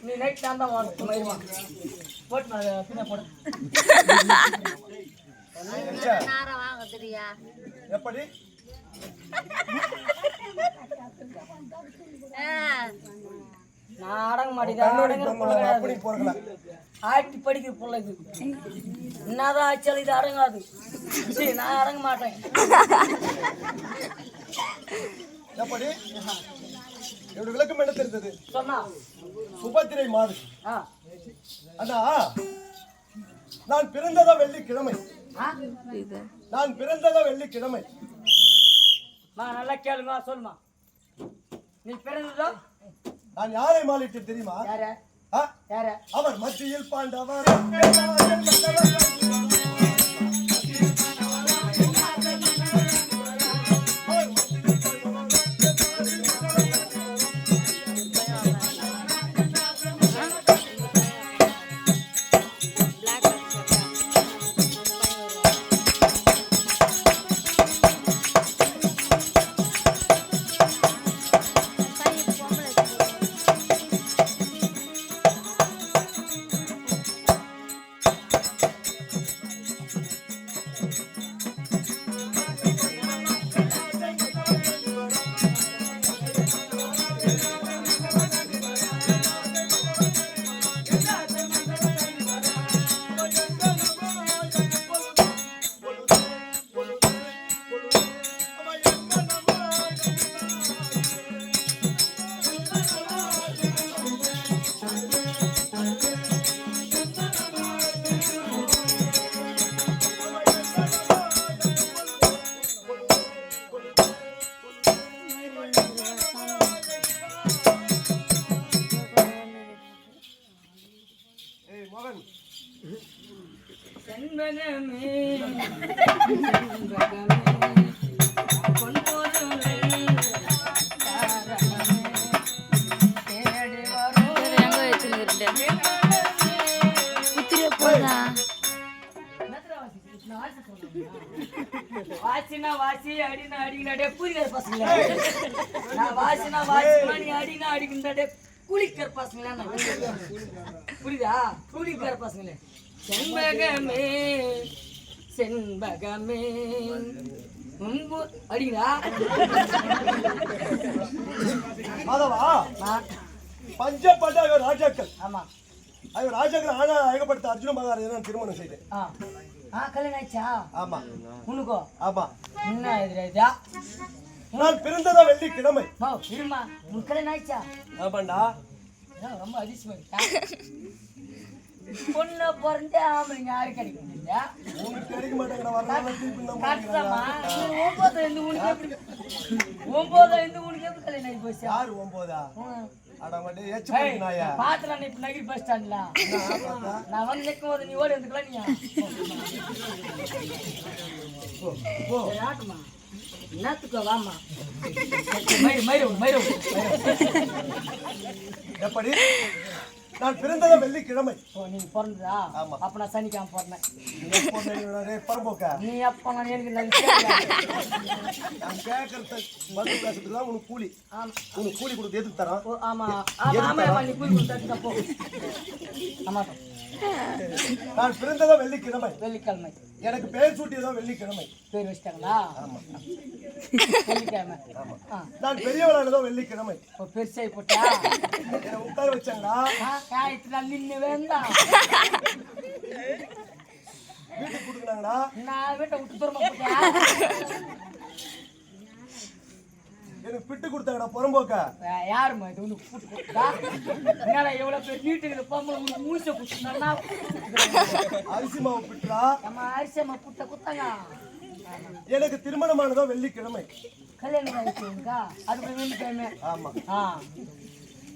நீ நைட் நான் தான் போட்டு பின்ன போடு எப்படி நான் அடங்க மாட்டேன் அப்படி போறல ஆட்டி படிக்கிற புள்ள இது என்னதான் ஆச்சாலும் இது அடங்காது சரி நான் அடங்க மாட்டேன் எப்படி என்னோட விளக்கம் என்ன தெரிந்தது சொன்னா சுபத்திரை மாடு அண்ணா நான் பிறந்ததா வெள்ளிக்கிழமை நான் பிறந்ததா வெள்ளிக்கிழமை நல்லா கேளுங்க சொல்லுமா நீ பிறந்ததோ நான் யாரை மாலிட்டு தெரியுமா யார அவர் மத்தியில் பாண்டவர் வாசினா வாசி அடினா அடிக்கினாடே புரிகிற பசங்களா நான் வாசினா வாசினா நீ அடினா அடிக்கினாடே குளிக்கிற பசங்களா புரியுதா குளிக்கிற பசங்களே செண்பகமே செண்பகமே அடிங்களா மாதவா பஞ்சப்பட்ட ராஜாக்கள் ஆமா அவர் ராஜாக்கள் ஆனா அழகப்படுத்த அர்ஜுன மகாராஜன் திருமணம் செய்தேன் கல்யாணம் ஆயிடுச்சா ஆமா உனக்கோ ஆமா என்ன எதிராஜா நான் பிறந்ததா வெள்ளிக்கிழமை இருமா உன் கல்யாணம் ஆயிடுச்சா ஆமாண்டா ரொம்ப அதிசயமா இருக்கா பொண்ணு பிறந்த ஆம்பளைங்க யாரும் கிடைக்க முடியல உனக்கு கிடைக்க மாட்டேங்கிற ஒன்பது உனக்கு எப்படி கல்யாணம் ஆகி போச்சு யாரு ஒன்பதா பாத்துலாம் இப்ப நகரி பஸ் ஸ்டாண்ட்ல நான் வந்து நிற்கும் போது நீ ஓடி வந்துக்கலாம் நீ ஆட்டுமா என்னத்துக்கோ வாமா மயிரும் எப்படி நான் பிறந்ததா வெள்ளிக்கிழமை நீங்க பிறந்ததா அப்ப நான் சனிக்காம பிறந்தேன் பரம்போக்கா நீ அப்ப நான் எனக்கு நான் கேட்கறது மது பேசுறதுலாம் உனக்கு கூலி உனக்கு கூலி கொடுத்து எதுக்கு தரோம் ஆமா ஆமா நீ கூலி கொடுத்தா போ ஆமா நான் பிறந்ததா வெள்ளிக்கிழமை எனக்கு பேர் சூட்டியதா வெள்ளிக்கிழமை பேர் வச்சிட்டாங்களா வெள்ளிக்கிழமை நான் பெரியவளானதோ வெள்ளிக்கிழமை பெருசாகி போட்டா உட்கார வச்சாங்களா நின்று வேண்டாம் வீட்டுக்கு கொடுக்குறாங்களா நான் வீட்டை விட்டு தூரமா போட்டியா எனக்கு பிட்டு கொடுத்தாங்கடா புறம்போக்கா யாருமா இது வந்து புட்டு கொடுத்தா என்னடா எவ்வளவு பேர் வீட்டுக்கு போகும்போது உங்களுக்கு மூச குடுத்தா அரிசி மாவு பிட்டுறா நம்ம அரிசி மாவு புட்ட குத்தாங்க எனக்கு திருமணமானதோ வெள்ளிக்கிழமை கல்யாணம் ஆயிடுச்சுங்க அதுக்கு வெள்ளிக்கிழமை ஆமா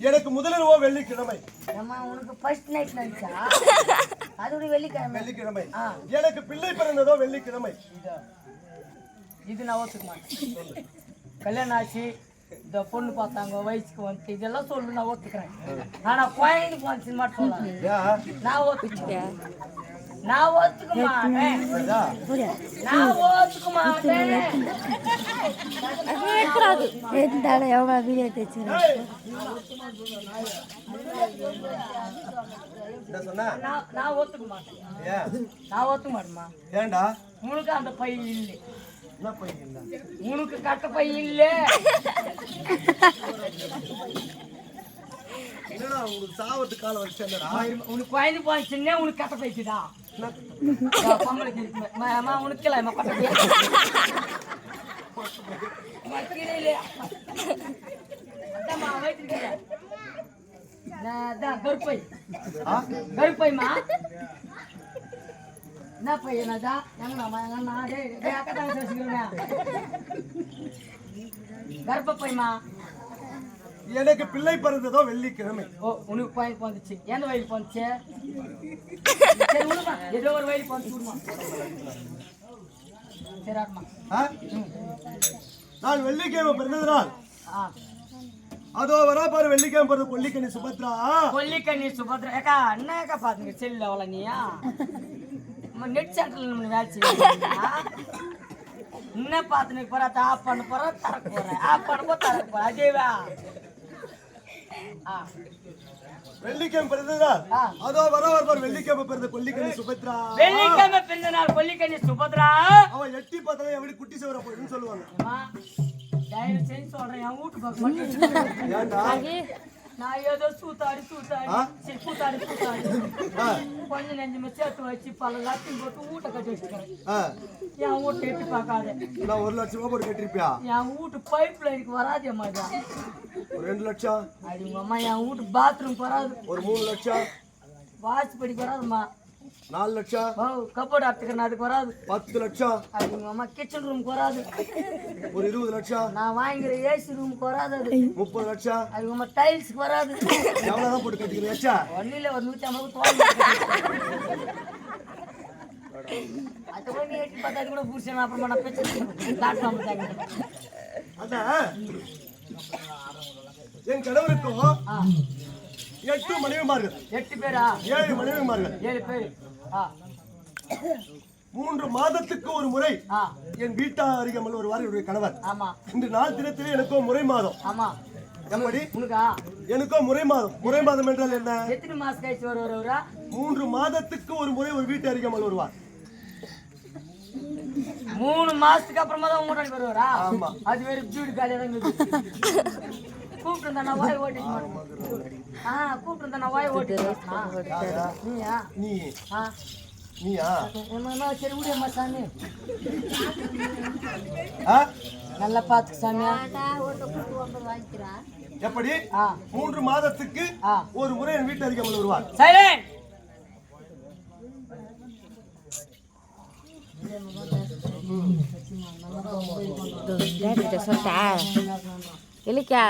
எனக்கு முதலிரவோ வெள்ளிக்கிழமை அம்மா உனக்கு ஃபர்ஸ்ட் நைட் நினைச்சா அது வெள்ளிக்கிழமை எனக்கு பிள்ளை பிறந்ததோ வெள்ளிக்கிழமை இது நான் ஒத்துக்க மாட்டேன் கல்யாணம் ஆச்சு இந்த பொண்ணு பார்த்தாங்க வயசுக்கு வந்துச்சு இதெல்லாம் சொல்லு நான் ஒத்துக்கிறேன் ஆனா கோயிலுக்கு வந்துச்சு மட்டும் சொல்லலாம் நான் ஒத்துக்கிட்டேன் நான் ஒத்துக்க மாட்டேன். சரிதா? நான் ஒத்துக்க மாட்டேன். என்ன சொன்ன? நான் ஒத்துக்க மாட்டேன். ஏன்? நான் ஒத்துக்க மாட்டேமா. ஏன்டா? உனக்கு அந்த பை இல்லை. என்ன பையன்? உனக்கு கட்ட பை இல்லை. என்னடா உங்களுக்கு சாவத்து காலம் வச்சேன்டா? உனக்கு குழந்தை போச்சுன்னே உனக்கு கட்ட பைக்குதா? பொம்பளைக்கு இருக்குமே. அம்மா உனக்கு இல்லை கட்ட பை. கீழே இல்லையா? அதாம்மா வயிற்றுக்கிறேன். கருப்பை கருப்பைமா. என்ன பையனாதா? எங்கண்ணா எங்கண்ணா? டே அக்கா பேசுகிறேன். கர்ப்பப்பைமா. எனக்கு பிள்ளை பிறந்ததோ வெள்ளிக்கிழமை. ஓ உனக்கு பையன் வந்துச்சு. எந்த வயல் வந்துச்சு? சரி விடுமா, ஏதோ ஒரு வயல் வந்து விடுமா. சரி ஆட்மா. நான் வெள்ளிக்கிழமை பிறந்ததுனால் அதோ வரா பாரு வெள்ளிக்கிழமை பிறந்த கொல்லிக்கண்ணி சுபத்ரா. கொல்லிக்கண்ணி சுபத்ரா. ஏக்கா என்னக்கா பாத்துங்க செல்ல அவ்வளோ நீயா நெட் சென்டர்ல நம்ம வேலை செய்ய என்ன பார்த்துன்னு போற ஆஃப் பண்ண போற தரக்கு போறேன். ஆஃப் பண்ண போற தரக்கு போற அதேவா. வெள்ளிக்கிழமை பிறந்ததுனால் அதோ வரா பாரு வெள்ளிக்கிழமை பிறந்த கொல்லிக்கண்ணி சுபத்ரா. வெள்ளிக்கிழமை பிறந்த நாள் கொல்லிக்கண்ணி சுபத்ரா. அவன் எட்டி பார்த்தா எப்படி குட்டி சேவர போயிடுன்னு சொல்லுவாங்க. தயவு செஞ்சு சொல்றேன், என் வீட்டு பக்கம் நான் ஏதோ சூத்தாடி சரி கூத்தாடி கொஞ்சம் நெஞ்சு சேர்த்து வச்சு பல லட்சம் போட்டு வீட்டை கட்டி வச்சுக்கிறேன். என் வீட்டை எட்டி பார்க்காத. நான் 1 லட்சம் ரூபாய் போட்டு கட்டிருப்பியா? என் வீட்டு பைப் லைனுக்கு வராது அம்மா. ஒரு 2 லட்சம். அது அம்மா என் வீட்டு பாத்ரூம் வராது. ஒரு 3 லட்சம். வாட்ச் படிக்க வராதும்மா. 4 லட்சம். கப்போர்டு ஆத்துக்கிறேன் அதுக்கு வராது. 10 லட்சம். அது அம்மா கிச்சன் ரூமுக்கு வராது. ஒரு 20 லட்சம். நான் வாங்கிற ஏசி ரூமுக்கு வராது. அது 30 லட்சம். அது அம்மா டைல்ஸ்க்கு வராது. எவ்வளவுதான் போட்டு கட்டிக்கிற லட்சம்? ஒன்னில ஒரு 150 அது கூட நீ எட்டி பார்த்தா கூட புருஷன் அப்புறமா நான் பேச்சு காட்டுவாங்க. அதான் என் கணவருக்கும் 8 மனைவிமார்கள். 8 பேரா? 7 மனைவிமார்கள். 7 பேர். 3 மாதத்துக்கு ஒரு முறை என் வீட்டார் அருகாமல் வருவார் என்னுடைய கணவர். ஆமா. இந்த நாள் தினத்திலே எனக்கோ முறை மாதம். ஆமா. எப்படி? உனக்கா? எனக்கோ முறை மாதம். முறை மாதம் என்றால் என்ன? எத்தனை மாசம் கழிச்சு வருவாரா? 3 மாதத்துக்கு ஒரு முறை ஒரு வீட்டு அருகாமல் வருவார். 3 மாசத்துக்கு அப்புறமா தான் உங்க வருவாரா? ஆமா. அது வேற ஜூடு காலியா தான் கூப்பிட்டு இருந்தா நான் வாய் ஓட்டிக்க மாட்டேன். கூப்பிட்டு இருந்தா நான் வாய் ஓட்டிக்கிறேன். நீயா? நீயா? என்ன சரி விடியம்மா சாமி. நல்லா பாத்துக்க சாமியா. எப்படி? 3 மாதத்துக்கு ஒரு முறை என் வீட்டு அருகாமல் வருவார். சைலண்ட். சொல்லிட்டா இல்லைக்கா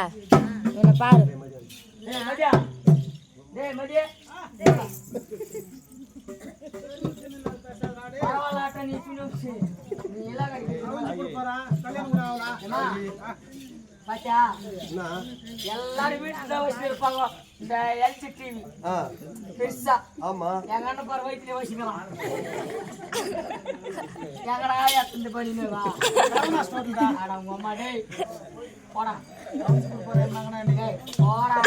என்ன பாரு. எல்லாரும் வீட்டுல வச்சு இருப்பாங்க. இந்த எல்சி டிவி பெருசா. ஆமா. எங்க அண்ணன் பாரு வயிற்றுல வச்சுக்கலாம். எங்கடா எத்தனை பண்ணி உங்க அம்மா டே போடா போடா.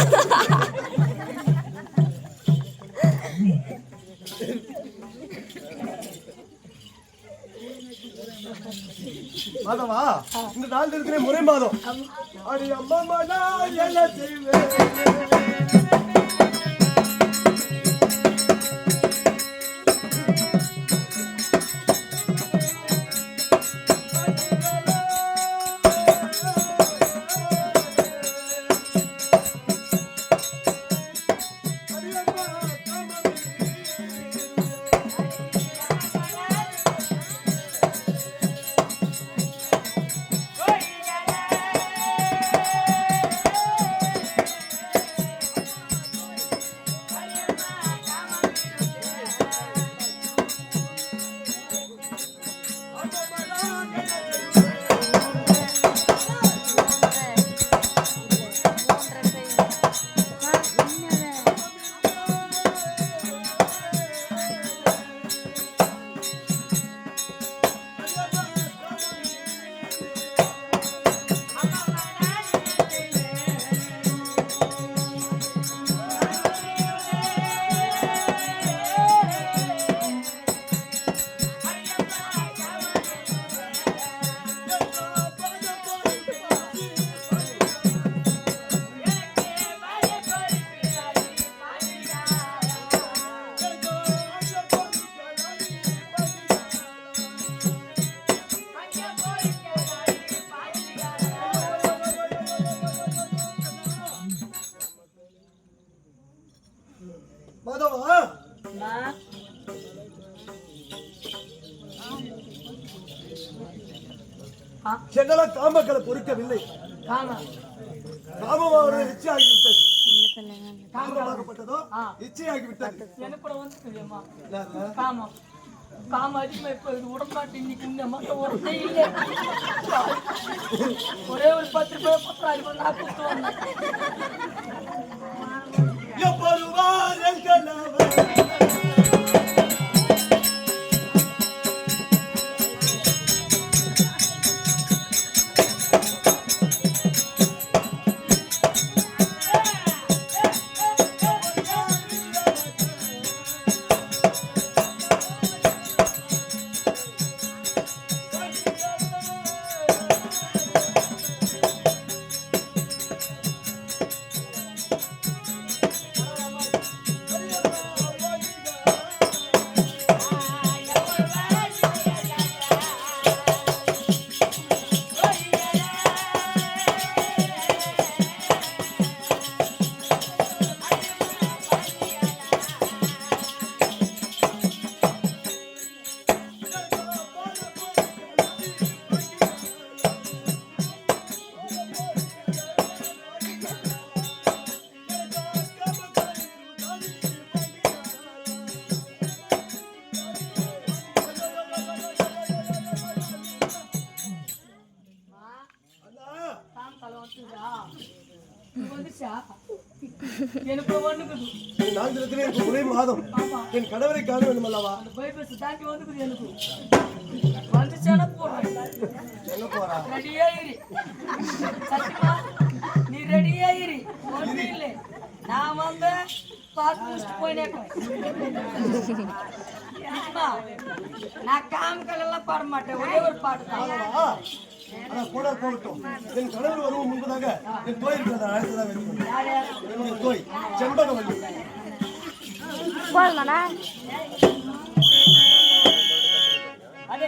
மாதவா இந்த நாள் இருக்கிற முறை மாதம். அடி அம்மா என்ன செய்வேன்? என்னால் காமக்களை பொறுக்கவில்லை. காமம் அவருடைய இச்சையாகிவிட்டது. காமமாகப்பட்டதோ இச்சையாகிவிட்டது. எனக்கு கூட வந்து தெரியுமா காமம் காம அதிகமா இப்ப இது உடம்பாட்டு இன்னைக்கு இந்த மட்டும் ஒருத்தே இல்லை. ஒரே ஒரு 10 ரூபாய் 10 ரூபாய் நான் கொடுத்து வந்தேன். எனக்கு ஒரே மாதம் என் கணவரை காண வேண்டும் அல்லவா? தாண்டி வந்துக்குது எனக்கு வந்துச்சானா போடுறேன். ரெடியாயிரு சத்தியமா நீ ரெடியாயிரு ஒண்ணு இல்லை. நான் வந்து பார்த்து முடிச்சுட்டு போயினேன். நான் காமக்கல் எல்லாம் பாட மாட்டேன். ஒரே ஒரு பாட்டு தான். கூட போகட்டும். என் கணவர் வருவோம் முன்பதாக என் தோய் இருக்கிறதா அழைத்ததாக என்னுடைய தோய் செம்பகவல்லி போதுமாடா அதே